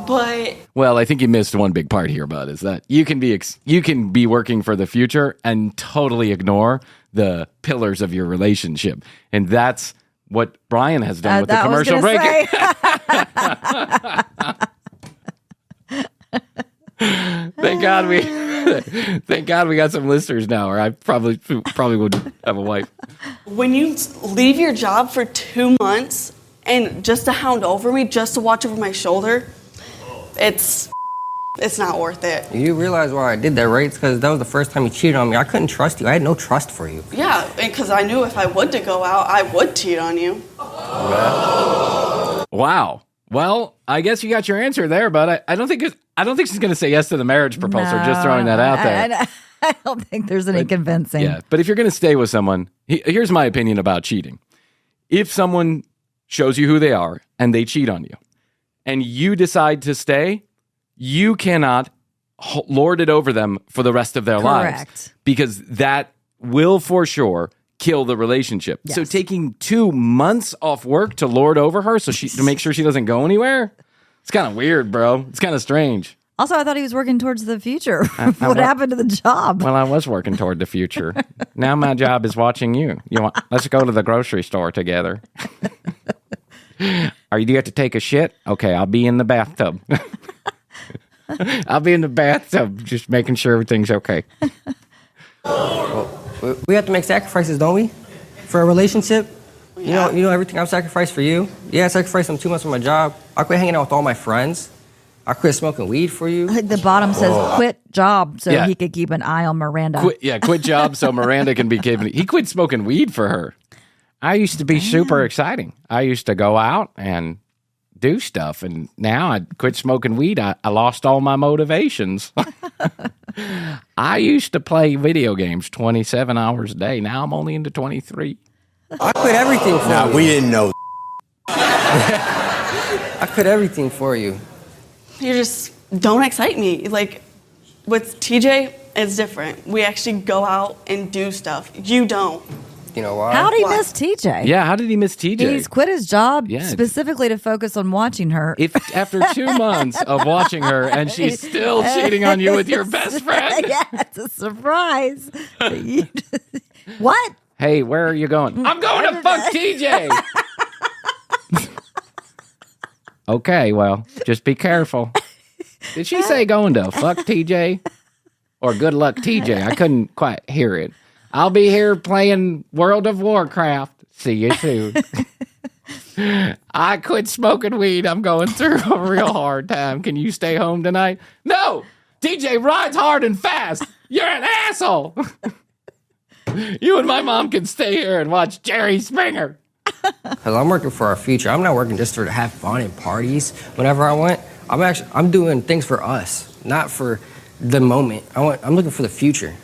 But well, I think you missed one big part here, bud. Is that you can be working for the future and totally ignore the pillars of your relationship, and that's what Brian has done with the commercial break. Thank God we got some listeners now, or I probably would have a wife. When you leave your job for 2 months and just to hound over me, just to watch over my shoulder, it's not worth it. You realize why I did that, right? It's because that was the first time you cheated on me. I couldn't trust you. I had no trust for you. Yeah, because I knew if I would to go out, I would cheat on you. Wow. Well, I guess you got your answer there, but I don't think she's going to say yes to the marriage proposal. No, just throwing that out there. I don't think there's any convincing. Yeah, but if you're going to stay with someone, here's my opinion about cheating. If someone shows you who they are and they cheat on you, and you decide to stay, you cannot lord it over them for the rest of their lives, because that will for sure kill the relationship. Yes. So taking 2 months off work to lord over her to make sure she doesn't go anywhere, it's kind of weird, bro. It's kind of strange. Also, I thought he was working towards the future. What happened to the job? Well, I was working toward the future. Now my job is watching you. Let's go to the grocery store together. Do you have to take a shit? Okay, I'll be in the bathtub. I'll be in the bathtub, just making sure everything's okay. Well, we have to make sacrifices, don't we? For a relationship? Yeah. You know everything I've sacrificed for you? Yeah, I sacrificed some 2 months of my job. I quit hanging out with all my friends. I quit smoking weed for you. I think the bottom says quit job so he could keep an eye on Miranda. Quit job so Miranda can be keeping. He quit smoking weed for her. I used to be super exciting. I used to go out and do stuff, and now I quit smoking weed. I lost all my motivations. I used to play video games 27 hours a day. Now I'm only into 23. I quit everything for you. No, we didn't know. I quit everything for you. You just don't excite me. Like, with TJ, it's different. We actually go out and do stuff. You don't. You know why? How did he miss TJ? Yeah, how did he miss TJ? He's quit his job specifically to focus on watching her. If after 2 months of watching her and she's still cheating on you with your best friend. Yeah, it's a surprise. What? Hey, where are you going? I'm going to fuck TJ. Okay, well, just be careful. Did she say going to fuck TJ? Or good luck TJ? I couldn't quite hear it. I'll be here playing World of Warcraft. See you soon. I quit smoking weed. I'm going through a real hard time. Can you stay home tonight? No! TJ rides hard and fast. You're an asshole. You and my mom can stay here and watch Jerry Springer. Because I'm working for our future. I'm not working just to have fun and parties whenever I want. I'm doing things for us, not for the moment. I'm looking for the future.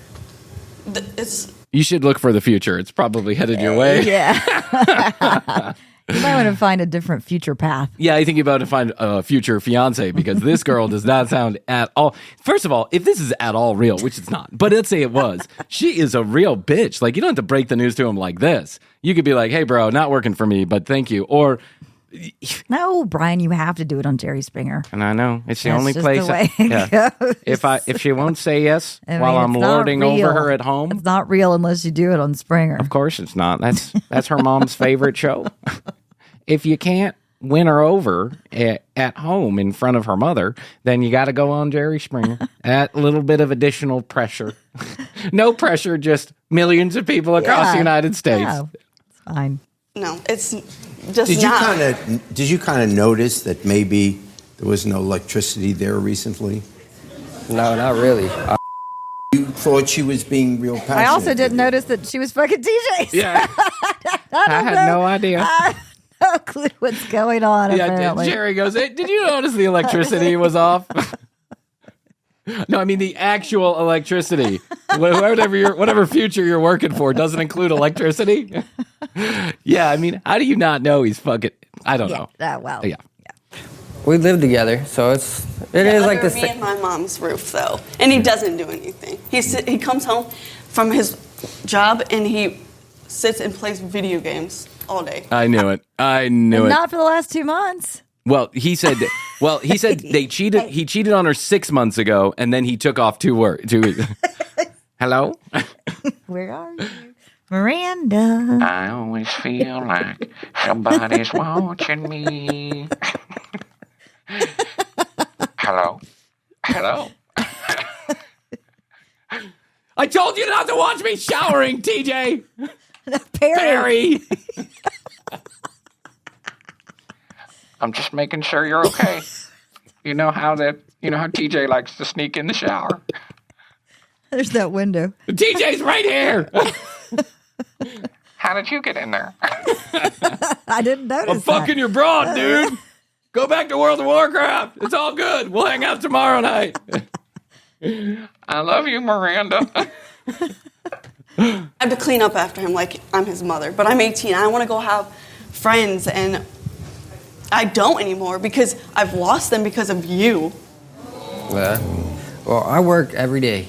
You should look for the future. It's probably headed your way. Yeah. You might want to find a different future path. Yeah, I think you're about to find a future fiance, because this girl does not sound at all. First of all, if this is at all real, which it's not, but let's say it was, she is a real bitch. Like, you don't have to break the news to him like this. You could be like, hey, bro, not working for me, but thank you. Or, no, Brian, you have to do it on Jerry Springer. And I know it's the only just place. The way it goes. If she won't say yes while I'm lording over her at home, it's not real unless you do it on Springer. Of course, it's not. That's her mom's favorite show. If you can't win her over at home in front of her mother, then you got to go on Jerry Springer. That little bit of additional pressure. No pressure, just millions of people across the United States. Yeah, it's fine. No, it's just not. Did you kind of notice that maybe there was no electricity there recently? No, not really. You thought she was being real passionate. I also didn't notice that she was fucking TJ. Yeah. I had no idea. no clue what's going on. Apparently. Jerry goes, hey, did you notice the electricity was off? No, I mean the actual electricity. Whatever future you're working for doesn't include electricity. Yeah, I mean, how do you not know he's fucking? I don't know. Well, yeah. We live together, so it is like the me and my mom's roof though, and he doesn't do anything. He comes home from his job and he sits and plays video games all day. I knew it. Not for the last 2 months. Well, he said they cheated. He cheated on her 6 months ago, and then he took off 2 weeks. Hello? Where are you? Miranda. I always feel like somebody's watching me. Hello? I told you not to watch me showering, TJ. Perry. I'm just making sure you're okay. You know how TJ likes to sneak in the shower. There's that window. TJ's right here. How did you get in there? I didn't notice. I'm fucking your broad, dude. Go back to World of Warcraft. It's all good. We'll hang out tomorrow night. I love you, Miranda. I have to clean up after him like I'm his mother, but I'm 18. I want to go have friends, and I don't anymore because I've lost them because of you. Well, I work every day.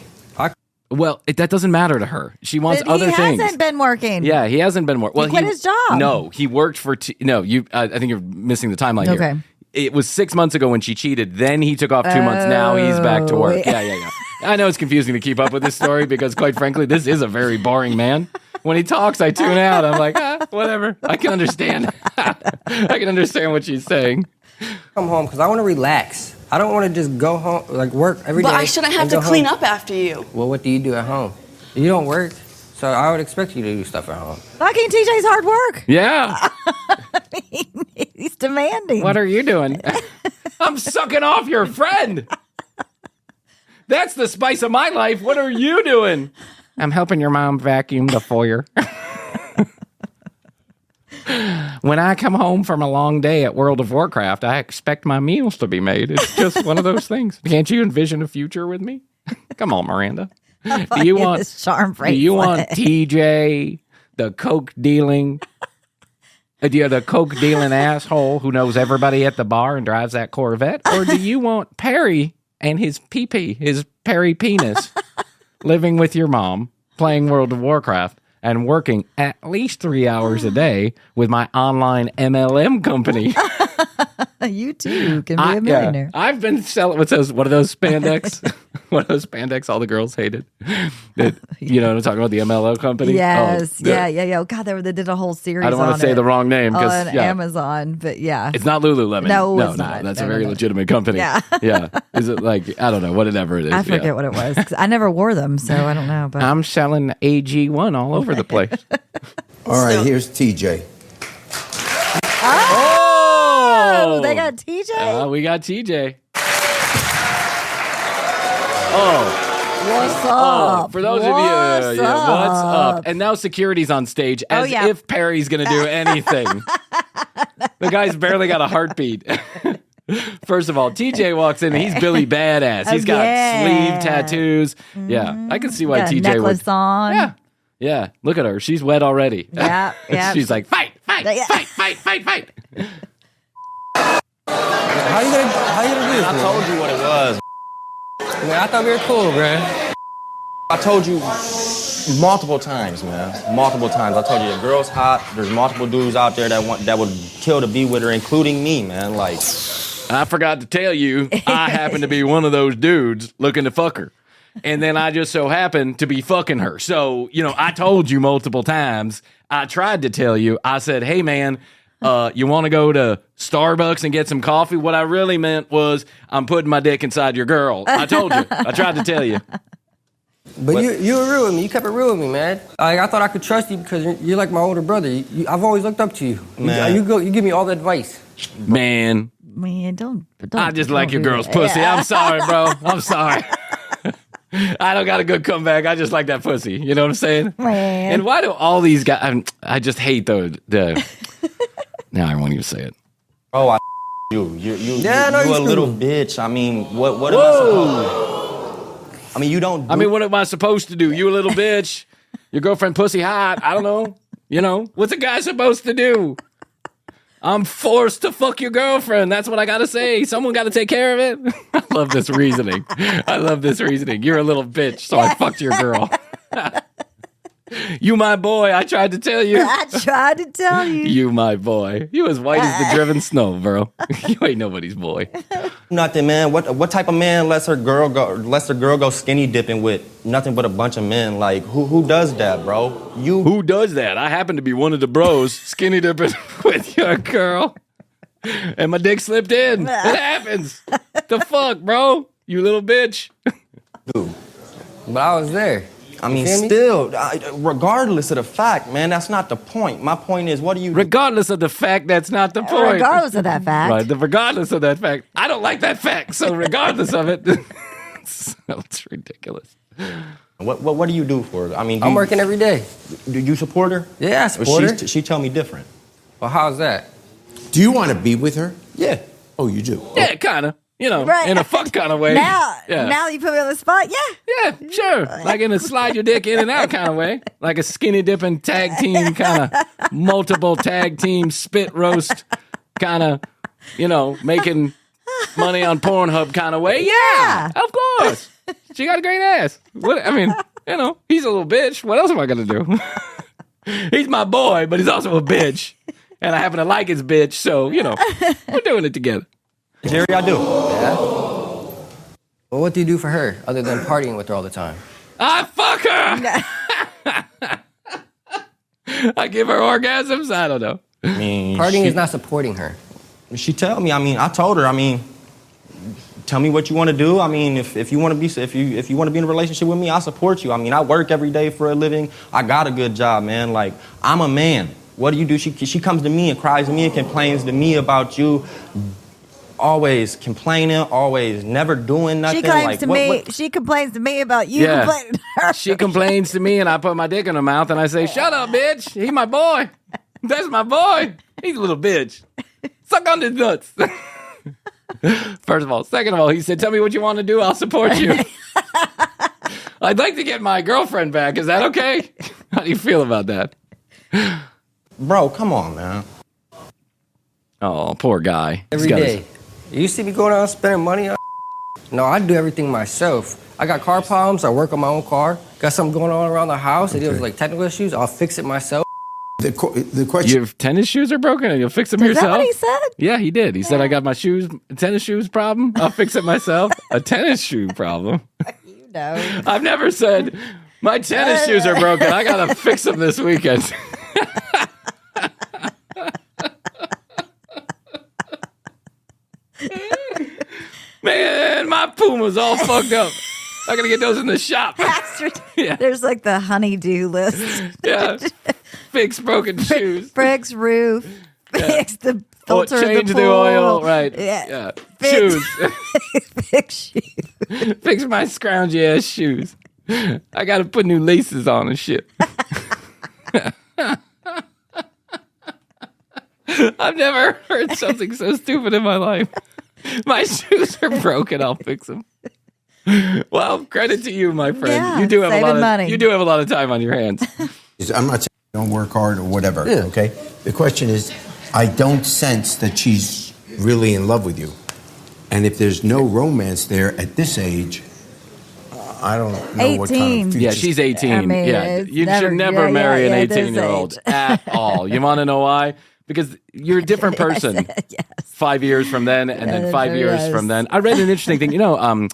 Well, that doesn't matter to her. She wants other things. He hasn't been working. Yeah, he hasn't been working. Well, he quit his job. No, he worked for... I think you're missing the timeline here. Okay. It was 6 months ago when she cheated. Then he took off 2 months. Now he's back to work. Yeah. I know it's confusing to keep up with this story because, quite frankly, this is a very boring man. When he talks, I tune out. I'm like, whatever. I can understand. I can understand what she's saying. Come home because I want to relax. I don't want to just go home, like work every day. But I shouldn't have to clean up after you. Well, what do you do at home? You don't work, so I would expect you to do stuff at home. Fucking TJ's hard work. Yeah. He's demanding. What are you doing? I'm sucking off your friend. That's the spice of my life. What are you doing? I'm helping your mom vacuum the foyer. When I come home from a long day at World of Warcraft, I expect my meals to be made. It's just one of those things. Can't you envision a future with me? Come on, Miranda. Do you want TJ, the coke dealing asshole who knows everybody at the bar and drives that Corvette? Or do you want Perry and his pee-pee, his Perry penis, living with your mom, playing World of Warcraft, and working at least 3 hours a day with my online MLM company? You too can be a millionaire. Yeah, I've been selling. What are those spandex? One of those spandex all the girls hated. You know what I'm talking about? The MLM company? Yes. Yeah. Oh, God, they did a whole series on it. I don't want to say the wrong name. On Amazon, but yeah. It's not Lululemon. No, it's not. That's a very legitimate company. Yeah. Yeah. Is it like, I don't know, whatever it is. I forget what it was. 'Cause I never wore them, so I don't know. But I'm selling AG1 all over the place. All right, here's TJ. Oh, they got TJ? We got TJ. Oh. What's up? For those of you, what's up? And now security's on stage as if Perry's going to do anything. The guy's barely got a heartbeat. First of all, TJ walks in and he's Billy Badass. He's got sleeve tattoos. Mm-hmm. Yeah, I can see why got TJ a necklace would. on. Yeah. Look at her. She's wet already. Yeah. She's like, fight. How you gonna do this? I told you what it was. Man, I thought we were cool, bro. I told you multiple times, man. Multiple times. I told you the girl's hot. There's multiple dudes out there that would kill to be with her, including me, man. Like, I forgot to tell you, I happen to be one of those dudes looking to fuck her. And then I just so happened to be fucking her. So, I told you multiple times. I tried to tell you. I said, hey, man, you want to go to Starbucks and get some coffee? What I really meant was I'm putting my dick inside your girl. I told you. I tried to tell you. But you were real with me. You kept it real with me, man. I thought I could trust you because you're like my older brother. I've always looked up to you. Man. You give me all the advice. Man, don't I just like your girl's pussy. I'm sorry, bro. I'm sorry. I don't got a good comeback. I just like that pussy. You know what I'm saying? Man. And why do all these guys... I just hate the Now I won't even say it. Bro, you a little bitch. I mean, what am I supposed to? I mean, you don't. I mean, what am I supposed to do? You a little bitch. Your girlfriend pussy hot. I don't know. You know, what's a guy supposed to do? I'm forced to fuck your girlfriend. That's what I got to say. Someone got to take care of it. I love this reasoning. You're a little bitch, so I fucked your girl. You my boy. I tried to tell you. You my boy. You as white as the driven snow, bro. You ain't nobody's boy. Nothing, man. What type of man lets their girl go skinny dipping with nothing but a bunch of men? Like who does that, bro? Who does that? I happen to be one of the bros skinny dipping with your girl, and my dick slipped in. It happens. The fuck, bro? You little bitch. Dude, but I was there. I mean, still, regardless of the fact, man, that's not the point. My point is, what do you... Regardless of the fact, that's not the point. Regardless of that fact. Right, regardless of that fact. I don't like that fact, so regardless of it, it's ridiculous. What do you do for her? I mean, I'm working every day. Do you support her? Yeah, I support her. She tell me different. Well, how's that? Do you want to be with her? Yeah. Oh, you do? Yeah, kind of. You know, in a fuck kind of way. Now that you put me on the spot, yeah, sure. Like in a slide your dick in and out kind of way. Like a skinny dipping tag team kind of multiple tag team spit roast kind of, you know, making money on Pornhub kind of way. Yeah, of course. She got a great ass. What? I mean, you know, he's a little bitch. What else am I going to do? He's my boy, but he's also a bitch. And I happen to like his bitch, so, you know, we're doing it together. Jerry, I do. Yeah? Well, what do you do for her other than partying with her all the time? I fuck her! I give her orgasms? I don't know. I mean, partying is not supporting her. She tell me, I mean, I told her, I mean, tell me what you want to do. I mean, if you want to be if you want to be in a relationship with me, I support you. I mean, I work every day for a living. I got a good job, man. Like, I'm a man. What do you do? She comes to me and cries to me and complains to me about you. Always complaining, always never doing nothing. She complains to me about you complaining to her. She complains to me and I put my dick in her mouth and I say, shut up, bitch. He's my boy. That's my boy. He's a little bitch. Suck on his nuts. First of all. Second of all, he said, tell me what you want to do. I'll support you. I'd like to get my girlfriend back. Is that okay? How do you feel about that? Bro, come on, man. Oh, poor guy. Every day. You see me going out spending money on No, I do everything myself. I got car problems. I work on my own car. Got something going on around the house. It deals with like technical issues. I'll fix it myself. The question... Your tennis shoes are broken and you'll fix them yourself? Is that what he said? Yeah, he did. He said, I got my tennis shoes problem. I'll fix it myself. A tennis shoe problem? You know. I've never said, my tennis shoes are broken. I got to fix them this weekend. Man, my Puma's all fucked up. I gotta get those in the shop. There's like the honeydew list. Yeah. Fix broken shoes. Fix roof. Fix the filter change in the pool. the oil. Right. Yeah. Shoes. Fix shoes. Fix my scroungy ass shoes. I gotta put new laces on and shit. I've never heard something so stupid in my life. My shoes are broken. I'll fix them. Well, credit to you, my friend. Yeah, you do have money. You do have a lot of time on your hands. I'm not saying don't work hard or whatever. Yeah. Okay. The question is, I don't sense that she's really in love with you, and if there's no romance there at this age, I don't know 18. what kind of future. Yeah, she's 18. I mean, you should never marry an 18-year-old at all. You want to know why? Because you're a different person. Yes. 5 years from then, and then 5 years from then. I read an interesting thing. You know,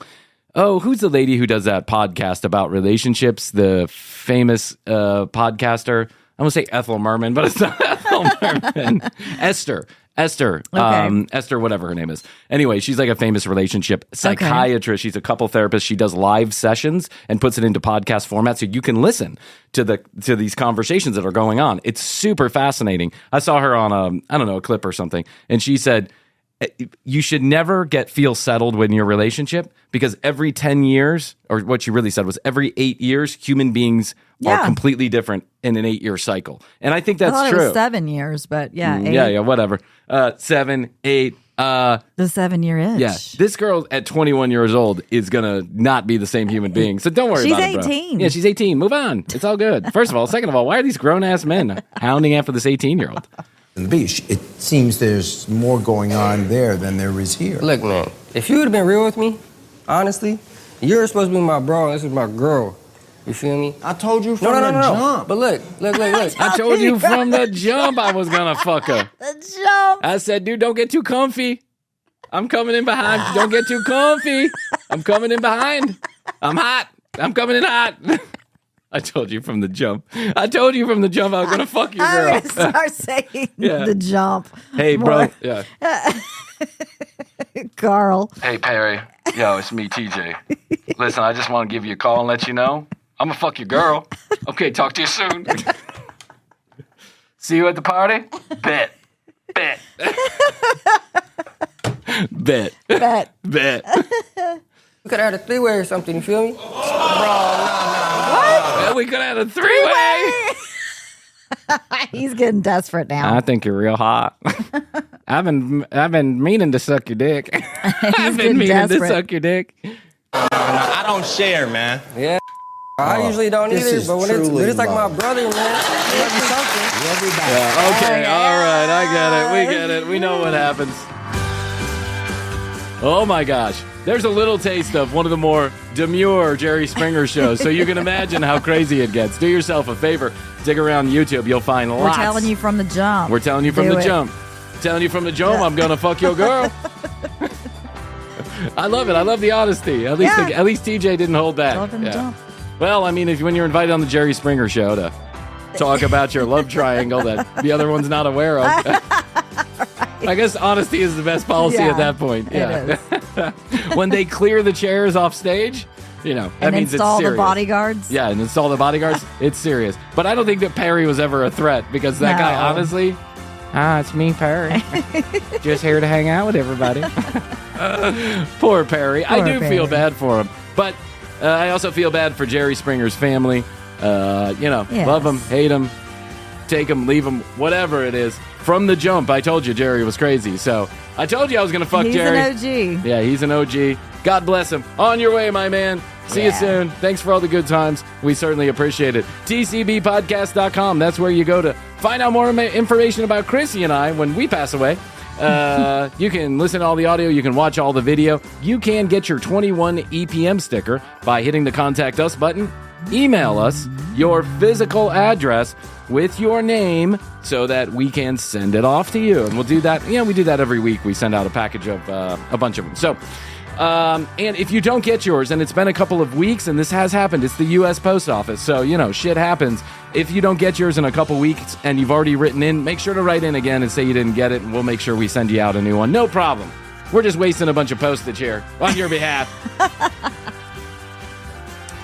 who's the lady who does that podcast about relationships? The famous podcaster. I'm going to say Ethel Merman, but it's not Ethel Merman. Esther. Okay. Esther, whatever her name is. Anyway, she's like a famous relationship psychiatrist. She's a couple therapist. She does live sessions and puts it into podcast format so you can listen to these conversations that are going on. It's super fascinating. I saw her on a clip or something, and she said you should never feel settled in your relationship, because every 10 years, or what you really said was every 8 years, human beings are completely different in an 8-year cycle. And I think that's I thought true. It was 7 years, but yeah. 8. Yeah, whatever. 7, 8. The 7-year itch. Yeah, this girl at 21 years old is going to not be the same human being. So don't worry about it, bro. She's 18. Yeah, she's 18. Move on. It's all good. First of all. Second of all, why are these grown-ass men hounding after this 18-year-old? On the beach, it seems there's more going on there than there is here. Look, man, if you would have been real with me, honestly, you're supposed to be my bro, and this is my girl. You feel me? I told you from no, the no. jump. But look. I told you from the jump I was going to fuck her. The jump. I said, dude, don't get too comfy. I'm coming in behind. Don't get too comfy. I'm coming in behind. I'm hot. I'm coming in hot. I told you from the jump. I was going to fuck you, girl. I'm going to start saying the jump. Hey, more. bro. Yeah. Carl. Hey, Perry. Yo, it's me, TJ. Listen, I just want to give you a call and let you know I'm going to fuck your girl. Okay, talk to you soon. See you at the party? Bet. Bet. We could have had a 3-way or something, you feel me? Bro, no. Well, we could have had a 3-way. He's getting desperate now. I think you're real hot. I've been meaning to suck your dick. I've been meaning to suck your dick. I don't share, man. Yeah. I usually don't this either, but when it's like my love. brother, man, it might be something. Yeah, okay, all right, I get it. We get it. We know what happens. Oh my gosh. There's a little taste of one of the more demure Jerry Springer shows, so you can imagine how crazy it gets. Do yourself a favor. Dig around YouTube. You'll find lots. We're telling you from the jump. We're telling you from the jump. Telling you from the jump, I'm going to fuck your girl. I love it. I love the honesty. At least TJ didn't hold back. From the jump. Well, I mean, when you're invited on the Jerry Springer show to talk about your love triangle that the other one's not aware of. I guess honesty is the best policy at that point. Yeah. When they clear the chairs off stage, that means it's serious. Install the bodyguards. Yeah, and install the bodyguards. It's serious. But I don't think that Perry was ever a threat, because that guy, honestly, it's me, Perry. Just here to hang out with everybody. Poor Perry. I do feel bad for him. But I also feel bad for Jerry Springer's family. Love him, hate him, take him, leave him, whatever it is. From the jump, I told you Jerry was crazy. So I told you I was going to fuck Jerry. He's an OG. Yeah, he's an OG. God bless him. On your way, my man. See you soon. Thanks for all the good times. We certainly appreciate it. TCBpodcast.com. That's where you go to find out more information about Chrissy and I when we pass away. You can listen to all the audio. You can watch all the video. You can get your 21 EPM sticker by hitting the Contact Us button. Email us your physical address with your name so that we can send it off to you. And we'll do that. Yeah, we do that every week. We send out a package of a bunch of them. So, and if you don't get yours, and it's been a couple of weeks, and this has happened, it's the U.S. Post Office. So, shit happens. If you don't get yours in a couple weeks and you've already written in, make sure to write in again and say you didn't get it, and we'll make sure we send you out a new one. No problem. We're just wasting a bunch of postage here on your behalf.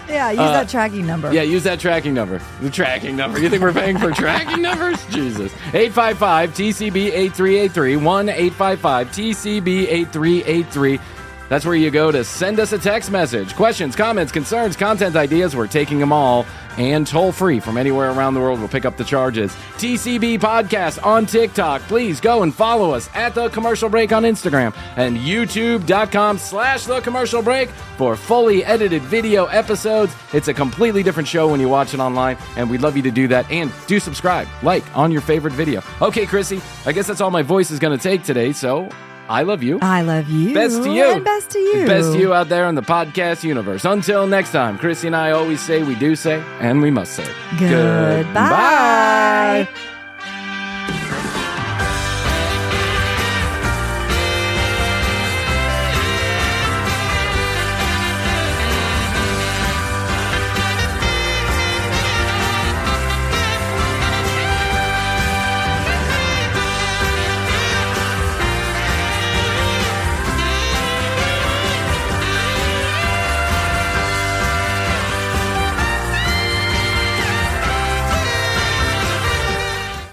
Yeah, use that tracking number. Yeah, use that tracking number. The tracking number. You think we're paying for tracking numbers? Jesus. 855-TCB-8383. 1-855-TCB-8383. That's where you go to send us a text message. Questions, comments, concerns, content ideas. We're taking them all. And toll free from anywhere around the world. We'll pick up the charges. TCB Podcast on TikTok. Please go and follow us at The Commercial Break on Instagram. And YouTube.com/The Commercial Break for fully edited video episodes. It's a completely different show when you watch it online. And we'd love you to do that. And do subscribe. Like on your favorite video. Okay, Chrissy. I guess that's all my voice is going to take today. So I love you. I love you. Best to you. And best to you. Best to you out there in the podcast universe. Until next time, Chrissy and I always say, we do say, and we must say. Goodbye. Goodbye.